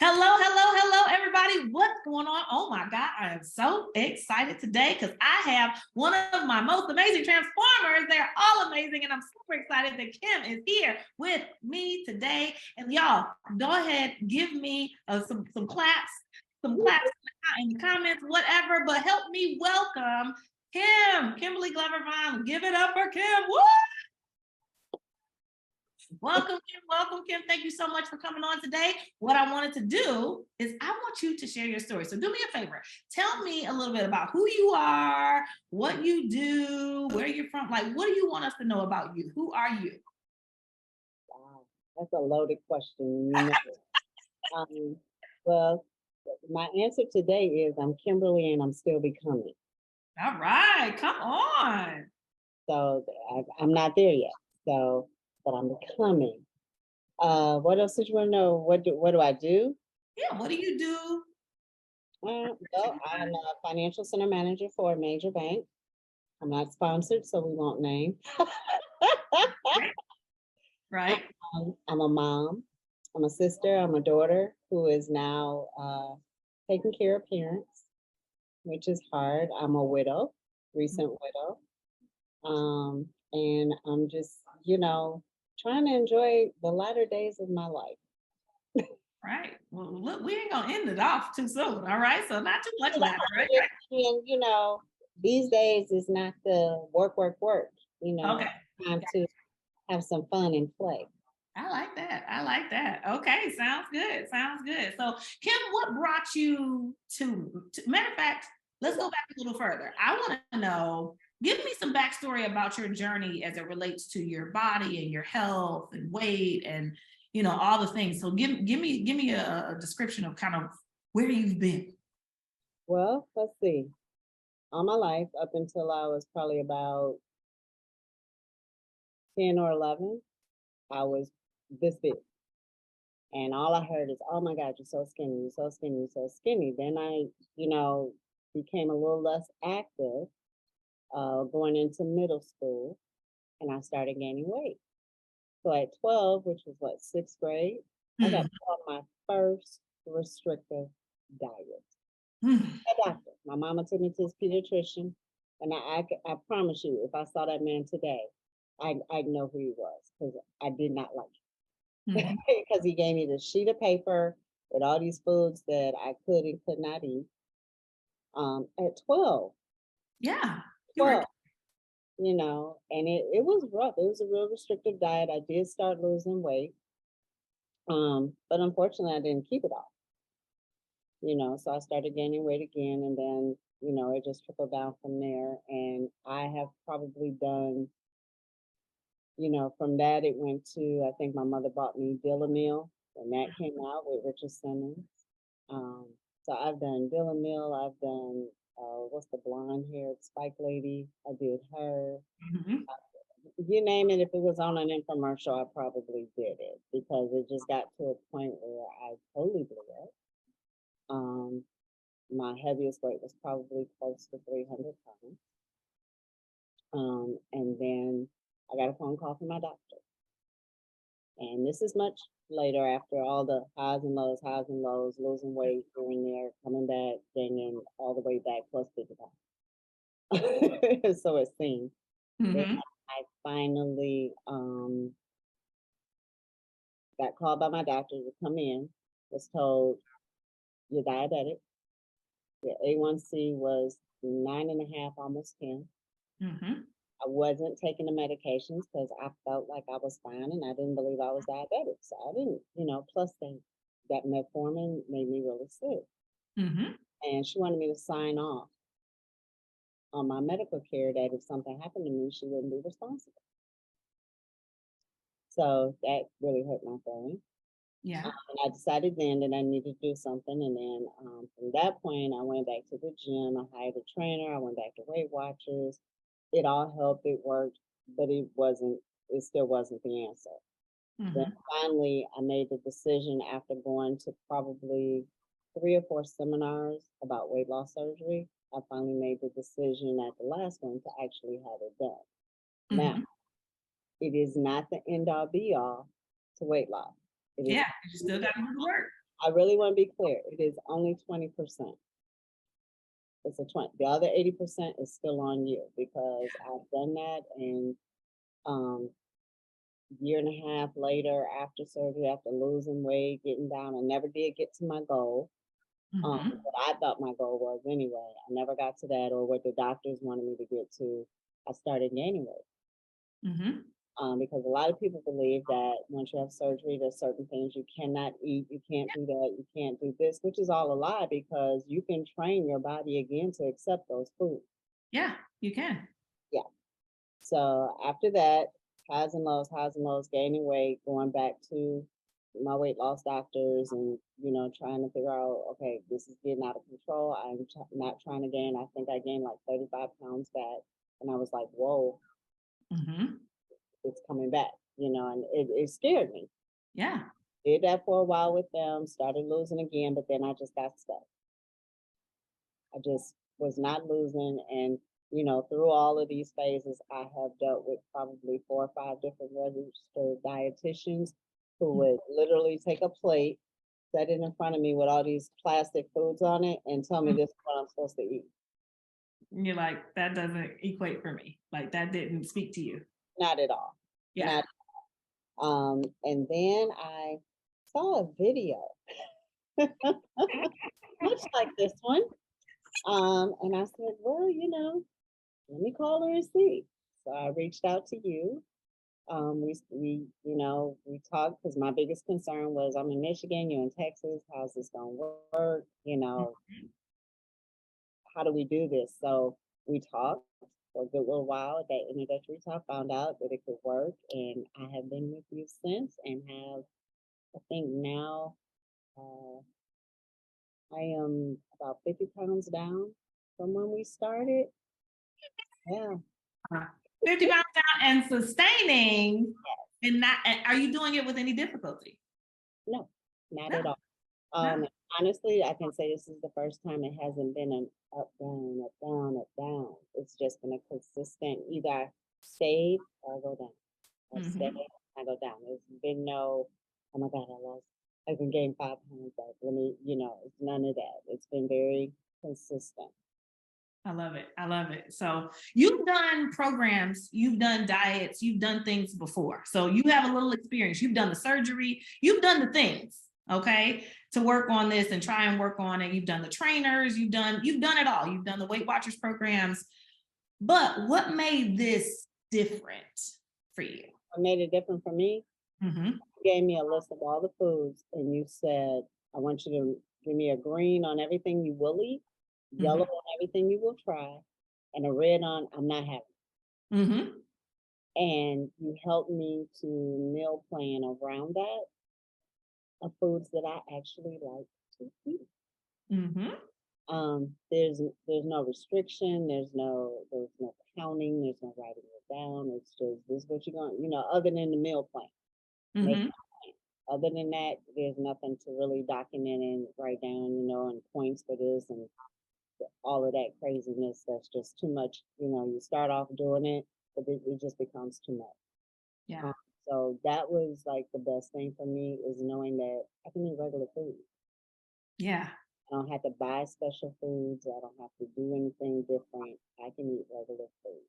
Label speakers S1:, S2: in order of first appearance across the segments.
S1: Hello, hello, hello, everybody. What's going on? Oh my God, I am so excited today because I have one of my most amazing Transformers. They're all amazing, and I'm super excited that Kim is here with me today. And y'all, go ahead, give me some claps, in the comments, whatever, but help me welcome Kimberly Glover Vaughn. Give it up for Kim. Woo! Welcome, Kim. Welcome, Kim. Thank you so much for coming on today. What I wanted to do is I want you to share your story. So do me a favor. Tell me a little bit about who you are, what you do, where you're from. Like, what do you want us to know about you? Who are you?
S2: Wow, that's a loaded question. Well, my answer today is I'm Kimberly and I'm still becoming.
S1: All right, come on.
S2: So I'm not there yet. So, but I'm becoming. What else did you want to know? What do I do?
S1: Yeah, what do you do?
S2: Well, I'm a financial center manager for a major bank. I'm not sponsored, so we won't name.
S1: Right.
S2: I'm a mom. I'm a sister. I'm a daughter who is now taking care of parents, which is hard. I'm a widow, recent widow. And I'm just, trying to enjoy the latter days of my life.
S1: Right. Well, look, we ain't gonna end it off too soon. All right. So not too much laughter, right?
S2: And, these days is not the work, work, work.
S1: Okay.
S2: Time to have some fun and play.
S1: I like that. I like that. Okay, sounds good. Sounds good. So, Kim, what brought you to matter of fact, let's go back a little further. I want to know, give me some backstory about your journey as it relates to your body and your health and weight and all the things. So give me a description of kind of where you've been.
S2: Well, let's see. All my life, up until I was probably about 10 or 11, I was this big. And all I heard is, oh my God, you're so skinny, you're so skinny, you're so skinny. Then I, became a little less active going into middle school and I started gaining weight. So at 12, which was what, sixth grade, I got put on my first restrictive diet. A doctor. My mama took me to his pediatrician, and I promise you, if I saw that man today, I'd know who he was because I did not like him. Because he gave me this sheet of paper with all these foods that I could and could not eat. At 12,
S1: Yeah.
S2: 12, and it was rough. It was a real restrictive diet. I did start losing weight. But unfortunately, I didn't keep it off. So I started gaining weight again, and then, it just trickled down from there. And I have probably done, from that, it went to, I think my mother bought me Dillamil when that came out with Richard Simmons. Um, so I've done Dillamil, I've done, what's the blonde haired Spike lady? I did her.
S1: Mhm.
S2: You name it, if it was on an infomercial, I probably did it because it just got to a point where I totally blew up. Um, my heaviest weight was probably close to 300 pounds. And then I got a phone call from my doctor. And this is much later after all the highs and lows, losing weight, going there, coming back, gaining all the way back plus 50 pounds. So it seemed. Then I finally got called by my doctor to come in, was told you're diabetic. Your A1C was 9.5, almost 10. I wasn't taking the medications because I felt like I was fine and I didn't believe I was diabetic. So I didn't, plus that metformin made me really sick. And she wanted me to sign off on my medical care that if something happened to me, she wouldn't be responsible. So that really hurt my feelings.
S1: Yeah.
S2: And I decided then that I needed to do something. And then from that point, I went back to the gym. I hired a trainer. I went back to Weight Watchers. It all helped. It worked, but it still wasn't the answer. Then finally, I made the decision after going to probably 3 or 4 seminars about weight loss surgery. I finally made the decision at the last one to actually have it done. Now, it is not the end all be all to weight loss. It is
S1: Yeah, you still got to do the work.
S2: I really want to be clear. It is only 20%. It's a 20. The other 80% is still on you because I've done that, and um year and a half later after surgery, after losing weight, getting down, I never did get to my goal.
S1: Mm-hmm.
S2: What I thought my goal was anyway. I never got to that or what the doctors wanted me to get to. I started gaining weight.
S1: Mm-hmm.
S2: Because a lot of people believe that once you have surgery, there's certain things you cannot eat, you can't do that, you can't do this, which is all a lie because you can train your body again to accept those foods.
S1: Yeah, you can.
S2: Yeah. So after that, highs and lows, gaining weight, going back to my weight loss doctors and, trying to figure out, okay, this is getting out of control. I'm not trying to gain. I think I gained like 35 pounds back. And I was like, whoa,
S1: Mm-hmm.
S2: it's coming back, and it scared me.
S1: Yeah.
S2: Did that for a while with them, started losing again, but then I just got stuck. I just was not losing. And, through all of these phases, I have dealt with probably 4 or 5 different registered dietitians who would literally take a plate, set it in front of me with all these plastic foods on it, and tell me this is what I'm supposed to eat.
S1: You're like, that doesn't equate for me. Like that didn't speak to you.
S2: Not at all.
S1: Yeah.
S2: Not. And then I saw a video, much like this one. And I said, well, let me call her and see. So I reached out to you. We talked because my biggest concern was I'm in Michigan, you're in Texas. How's this gonna work? How do we do this? So we talked for a good little while. That introductory talk, found out that it could work, and I have been with you since, and have I think now I am about 50 pounds down from when we started. Yeah.
S1: 50 pounds down and sustaining, and not, are you doing it with any difficulty?
S2: No, not
S1: No,
S2: at all.
S1: no.
S2: Honestly, I can say this is the first time it hasn't been an up, down, up, down, up, down. It's just been a consistent, either I stayed or I go down. I stay,
S1: Mm-hmm.
S2: I go down. There's been no, oh my God, I can gain 5 pounds back. It's none of that. It's been very consistent.
S1: I love it. I love it. So you've done programs, you've done diets, you've done things before. So you have a little experience. You've done the surgery, you've done the things, okay, to work on this and try and work on it. You've done the trainers, you've done it all. You've done the Weight Watchers programs. But what made this different for you?
S2: What made it different for me?
S1: Mm-hmm.
S2: You gave me a list of all the foods, and you said, I want you to give me a green on everything you will eat, yellow on everything you will try, and a red on I'm not having.
S1: Mm-hmm.
S2: And you helped me to meal plan around that of foods that I actually like to eat.
S1: Mm-hmm.
S2: There's no restriction, there's no counting, there's no writing it down. It's just this is what you're going, other than the meal plan.
S1: Mm-hmm.
S2: Other than that, there's nothing to really document and write down, and points for this and all of that craziness. That's just too much. You start off doing it, but it just becomes too much.
S1: Yeah.
S2: So that was like the best thing for me is knowing that I can eat regular food.
S1: Yeah.
S2: I don't have to buy special foods. I don't have to do anything different. I can eat regular food.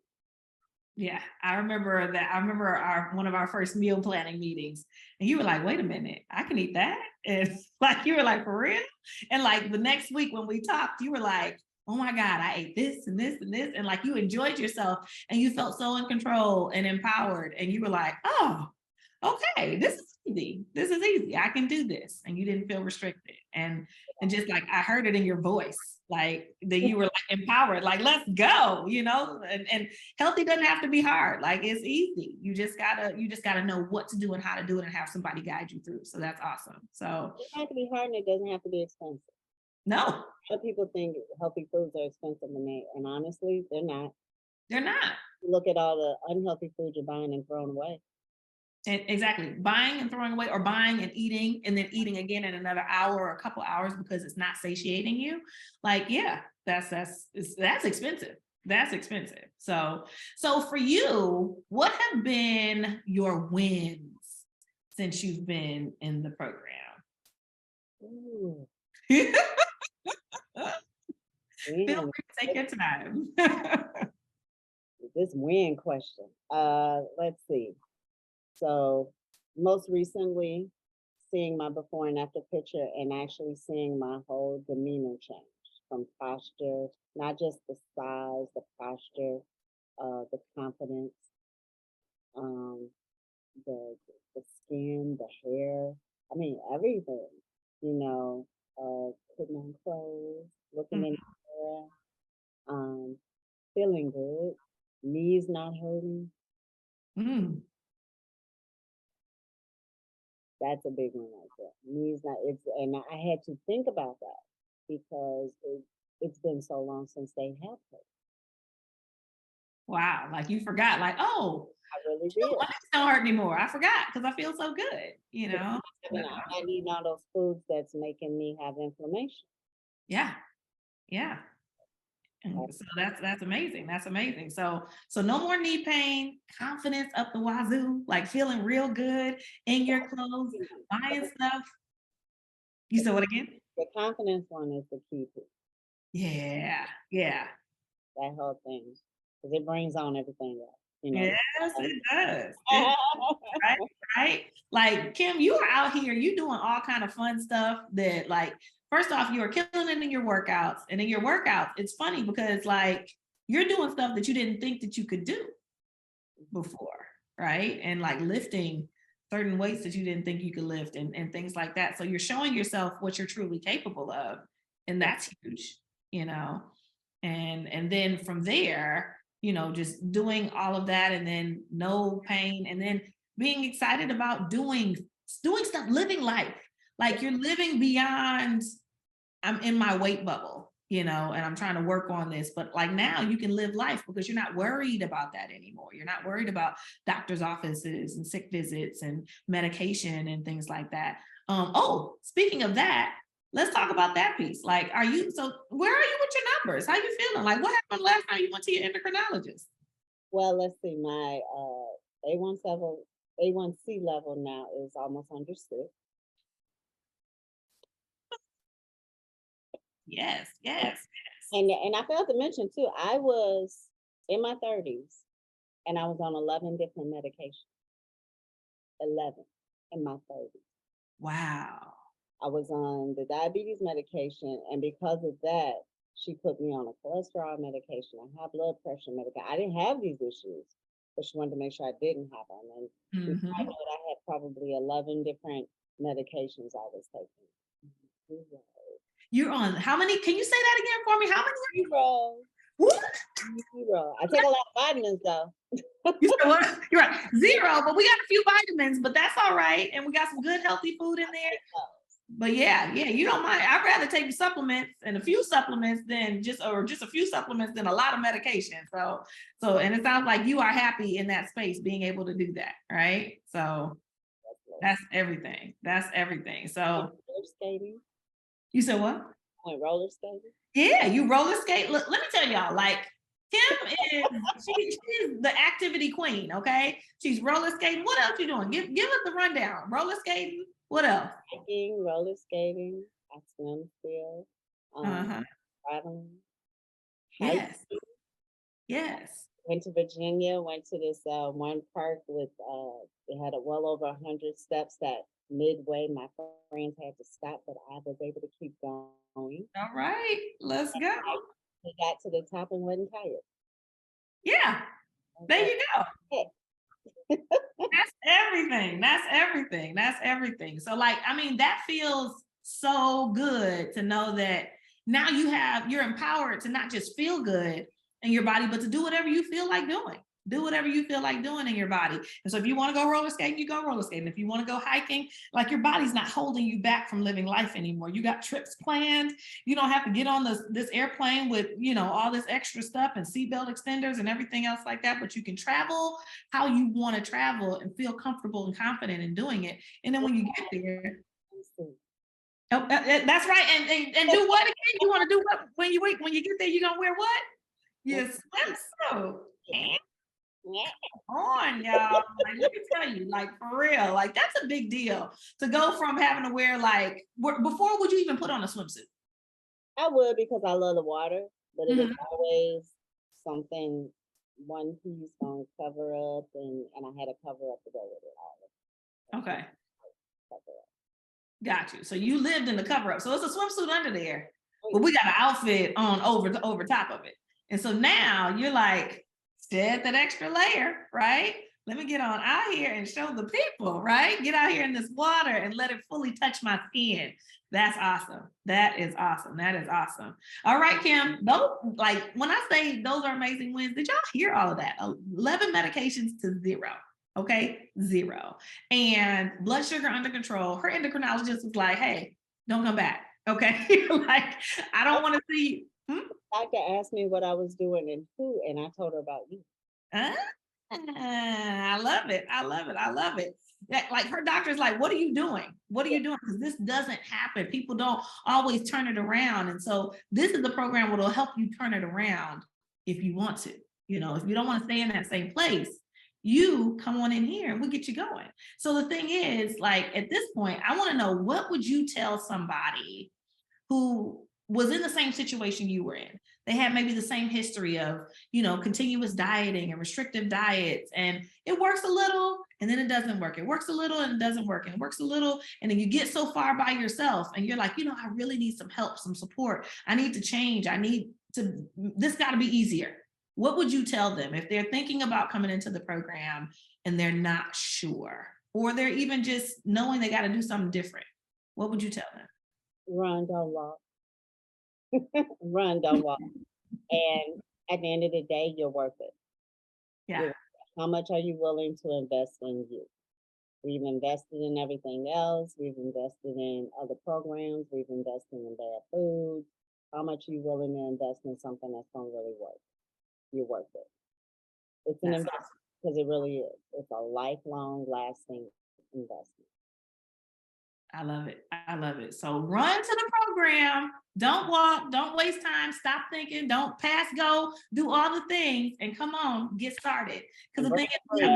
S1: Yeah, I remember that. I remember one of our first meal planning meetings, and you were like, "Wait a minute, I can eat that," and like you were like, "For real?" And like the next week when we talked, you were like, "Oh my God, I ate this and this and this," and like you enjoyed yourself, and you felt so in control and empowered, and you were like, "Oh, okay, this is easy. This is easy. I can do this," and you didn't feel restricted, and just like I heard it in your voice, like that you were like empowered, like let's go, and healthy doesn't have to be hard. Like it's easy. You just gotta know what to do and how to do it and have somebody guide you through. So that's awesome. So
S2: It doesn't have to be hard and it doesn't have to be expensive.
S1: no,
S2: A lot of people think healthy foods are expensive and honestly, they're not.
S1: they're not.
S2: Look at all the unhealthy food you're buying and throwing away.
S1: And exactly, buying and throwing away, or buying and eating and then eating again in another hour or a couple hours because it's not satiating you. Like, yeah, that's expensive. That's expensive. So for you, what have been your wins since you've been in the program?
S2: Ooh,
S1: Feel free
S2: when,
S1: to take your time.
S2: this when question. Let's see. So most recently, seeing my before and after picture and actually seeing my whole demeanor change from posture, not just the size, the posture, the confidence, um, the the skin, the hair. I mean everything. You know, putting on clothes, looking in the mirror, um, feeling good, knees not hurting.
S1: Mm.
S2: That's a big one right there. Knees not it's and I had to think about that because it's been so long since they have hurt.
S1: Wow, like you forgot, like, oh,
S2: I really
S1: shoot,
S2: did.
S1: my knees don't hurt anymore. I forgot because I feel so good, you
S2: Because
S1: know?
S2: I'm not eating all those foods that's making me have inflammation.
S1: Yeah, yeah.
S2: Right?
S1: And so that's amazing. That's amazing. So no more knee pain, confidence up the wazoo, like feeling real good in your clothes, buying stuff. You said what again?
S2: The confidence one is the key to
S1: Yeah, yeah.
S2: that whole thing because it brings on everything else. You know.
S1: Yes, it does. Right, right. Like Kim, you are out here, you doing all kind of fun stuff that like, first off, you are killing it in your workouts. And in your workouts, it's funny because like you're doing stuff that you didn't think that you could do before, right? And like lifting certain weights that you didn't think you could lift and things like that. So you're showing yourself what you're truly capable of. And
S2: Yeah.
S1: that's huge, you know. And then from there, you know, just doing all of that and then no pain and then being excited about doing stuff, living life. Like you're living beyond I'm in my weight bubble, you know, and I'm trying to work on this. But like now you can live life because you're not worried about that anymore. You're not worried about doctor's offices and sick visits and medication and things like that. Oh, speaking of that, let's talk about that piece. Like, so where are you with your numbers? How you feeling? Like what happened last time you went to your endocrinologist?
S2: Well, let's see. My A1C level now is almost under 6.
S1: Yes, yes, yes.
S2: And I failed to mention too, I was in my 30s and I was on 11 different medications. 11 in my 30s.
S1: Wow.
S2: I was on the diabetes medication, and because of that, she put me on a cholesterol medication, a high blood pressure medication. I didn't have these issues, but she wanted to make sure I didn't have them. And before I
S1: Mhm.
S2: knew it, I had probably 11 different medications I was taking. Zero.
S1: You're on how many? Can you say that again for me? How many?
S2: Zero.
S1: What?
S2: Zero. I take a lot of vitamins though.
S1: You said what? You're right. Zero, but we got a few vitamins, but that's all right. And we got some good healthy food in there. But yeah, yeah, you don't mind. I'd rather take the supplements and a few supplements than just a few supplements than a lot of medication. So and it sounds like you are happy in that space being able to do that, right? So that's everything. That's everything. So
S2: Roller skating.
S1: you said what?
S2: Went roller skating.
S1: Yeah, you roller skate. Look, let me tell y'all, like Kim she's the activity queen, okay? She's roller skating. What else you doing? Give us the rundown. Roller skating. What else?
S2: Hiking, roller skating. I swim still.
S1: Uh-huh.
S2: Traveling. Hiking.
S1: Yes. Yes.
S2: Went to Virginia, went to this one park with it had a well over 100 steps that midway my friends had to stop, but I was able to keep going.
S1: All right. Let's go.
S2: We got to the top and wasn't tired.
S1: Yeah.
S2: I was
S1: There
S2: like,
S1: you go.
S2: "Hey."
S1: That's everything. That's everything. That's everything. So like, I mean, that feels so good to know that now you're empowered to not just feel good in your body, but to do whatever you feel like doing. Do whatever you feel like doing in your body. And so if you want to go roller skating, you go roller skating. If you want to go hiking, like your body's not holding you back from living life anymore. You got trips planned. You don't have to get on this airplane with, you know, all this extra stuff and seatbelt extenders and everything else like that, but you can travel how you want to travel and feel comfortable and confident in doing it. And then when you get there, that's right. And do what again? You want to do what when you get there? You're gonna wear what? Your swimsuit. On, y'all. Like, let me tell you, like, for real, like, that's a big deal to go from having to wear, like, before, would you even put on a swimsuit?
S2: I would because I love the water, but it was
S1: Mhm.
S2: always something, one piece gonna cover up, and I had to cover up to go with it. All
S1: Okay,
S2: cover up.
S1: got you. So you lived in the cover up. So it's a swimsuit under there,
S2: Oh,
S1: but we got an outfit on over top of it. And so now you're like, shed that extra layer, right? Let me get on out here and show the people, right? Get out here in this water and let it fully touch my skin. That's awesome. That is awesome. That is awesome. All right, Kim. Those, like, when I say those are amazing wins, did y'all hear all of that? 11 medications to 0. Okay, 0. And blood sugar under control. Her endocrinologist was like, hey, don't come back. Okay. Like, I don't want to see.
S2: doctor asked me what I was doing and who, and I told her about you.
S1: Ah, I love it. I love it. I love it. Like, her doctor's like, what are you doing? What are you doing? Because this doesn't happen. People don't always turn it around. And so this is the program that will help you turn it around if you want to. You know, if you don't want to stay in that same place, you come on in here and we'll get you going. So the thing is, like, at this point, I want to know, what would you tell somebody who was in the same situation you were in? They had maybe the same history of, continuous dieting and restrictive diets, and it works a little and then it doesn't work. It works a little and it doesn't work. And it works a little. And then you get so far by yourself and you're like, I really need some help, some support. I need to change. This got to be easier. What would you tell them if they're thinking about coming into the program and they're not sure, or they're even just knowing they got to do something different? What would you tell them?
S2: Run, don't walk. Run, don't walk. And at the end of the day, you're worth it.
S1: Yeah.
S2: How much are you willing to invest in you? We've invested in everything else. We've invested in other programs. We've invested in bad food. How much are you willing to invest in something that's going to really work? You're worth it. It's an investment because it really is. It's a lifelong, lasting investment.
S1: I love it. I love it. So run to the program. Don't walk. Don't waste time. Stop thinking. Don't pass go. Do all the things and come on, get started. Because the thing is,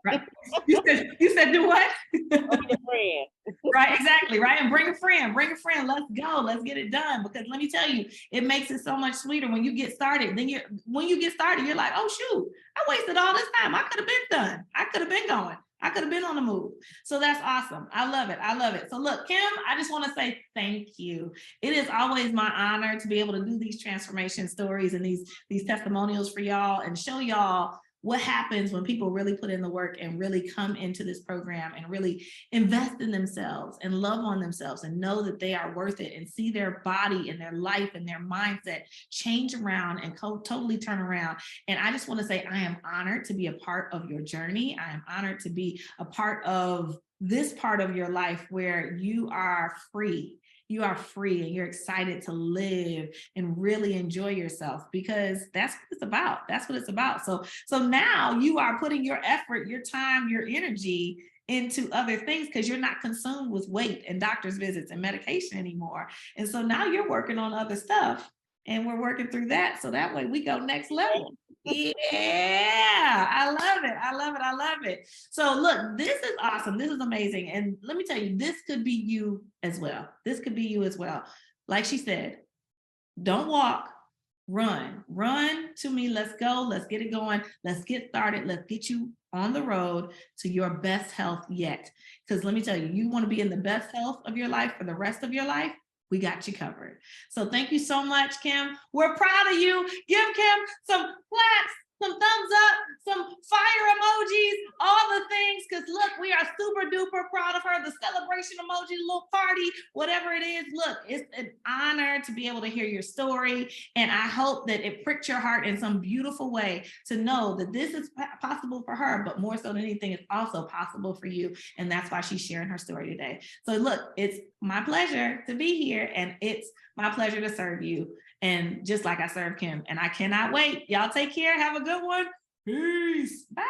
S1: right? You said do what?
S2: Bring a friend.
S1: Right, exactly, right. And bring a friend. Bring a friend. Let's go. Let's get it done. Because let me tell you, it makes it so much sweeter when you get started. When you get started, you're like, oh shoot, I wasted all this time. I could have been done. I could have been going. I could have been on the move. So that's awesome. I love it. I love it. So look, Kim, I just want to say thank you. It is always my honor to be able to do these transformation stories and these testimonials for y'all and show y'all what happens when people really put in the work and really come into this program and really invest in themselves and love on themselves and know that they are worth it and see their body and their life and their mindset change around and totally turn around. And I just want to say, I am honored to be a part of your journey. I am honored to be a part of this part of your life where you are free. You are free and you're excited to live and really enjoy yourself, because that's what it's about. That's what it's about. So now you are putting your effort, your time, your energy into other things because you're not consumed with weight and doctor's visits and medication anymore. And so now you're working on other stuff and we're working through that. So that way we go next level. Yeah, I love it. I love it. I love it. So look, this is awesome. This is amazing. And let me tell you, this could be you as well. This could be you as well. Like she said, don't walk, run to me. Let's go. Let's get it going. Let's get started. Let's get you on the road to your best health yet. Because let me tell you, you want to be in the best health of your life for the rest of your life. We got you covered. So thank you so much, Kim. We're proud of you. Give Kim some claps, some thumbs up, some fire emojis, all the things, because look, we are super duper proud of her. The celebration emoji, little party, whatever it is. Look, it's an honor to be able to hear your story. And I hope that it pricked your heart in some beautiful way to know that this is possible for her, but more so than anything, it's also possible for you. And that's why she's sharing her story today. So look, it's my pleasure to be here, and it's my pleasure to serve you. And just like I served Kim, and I cannot wait. Y'all take care. Have a good one. Peace. Bye.